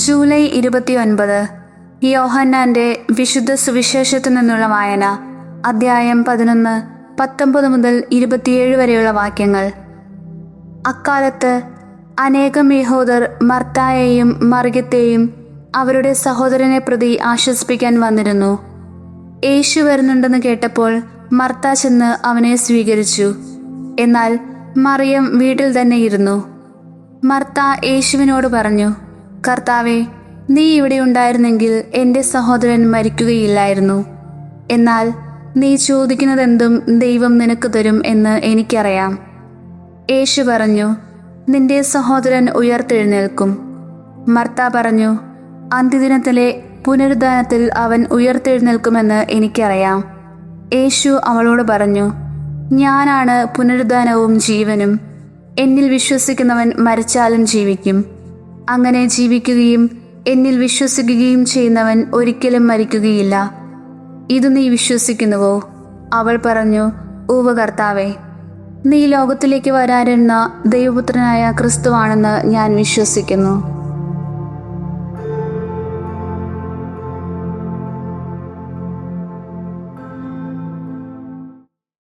July 29 യോഹന്നാന്റെ വിശുദ്ധ സുവിശേഷത്തിൽ നിന്നുള്ള വായന. അദ്ധ്യായം 11, 19 മുതൽ 27 വരെയുള്ള വാക്യങ്ങൾ. അക്കാലത്ത് അനേകം യഹൂദർ മർത്തായെയും മറിയത്തെയും അവരുടെ സഹോദരനെ പ്രതി ആശ്വസിപ്പിക്കാൻ വന്നിരുന്നു. യേശു വരുന്നുണ്ടെന്ന് കേട്ടപ്പോൾ മർത്ത ചെന്ന് അവനെ സ്വീകരിച്ചു. എന്നാൽ മറിയം വീട്ടിൽ തന്നെ ഇരുന്നു. മർത്ത യേശുവിനോട് പറഞ്ഞു, കർത്താവേ, നീ ഇവിടെ ഉണ്ടായിരുന്നെങ്കിൽ എൻ്റെ സഹോദരൻ മരിക്കുകയില്ലായിരുന്നു. എന്നാൽ നീ ചോദിക്കുന്നതെന്തും ദൈവം നിനക്ക് തരും എന്ന് എനിക്കറിയാം. യേശു പറഞ്ഞു, നിന്റെ സഹോദരൻ ഉയർത്തെഴുന്നേൽക്കും. മർത്ത പറഞ്ഞു, അന്ത്യദിനത്തിലെ പുനരുദ്ധാനത്തിൽ അവൻ ഉയർത്തെഴുന്നേൽക്കുമെന്ന് എനിക്കറിയാം. യേശു അവളോട് പറഞ്ഞു, ഞാനാണ് പുനരുദ്ധാനവും ജീവനും. എന്നിൽ വിശ്വസിക്കുന്നവൻ മരിച്ചാലും ജീവിക്കും. അങ്ങനെ ജീവിക്കുകയും എന്നിൽ വിശ്വസിക്കുകയും ചെയ്യുന്നവൻ ഒരിക്കലും മരിക്കുകയില്ല. ഇത് നീ വിശ്വസിക്കുന്നുവോ? അവൾ പറഞ്ഞു, ഉവ്വ് കർത്താവേ, നീ ലോകത്തിലേക്ക് വരാനിരുന്ന ദൈവപുത്രനായ ക്രിസ്തുവാണെന്ന് ഞാൻ വിശ്വസിക്കുന്നു.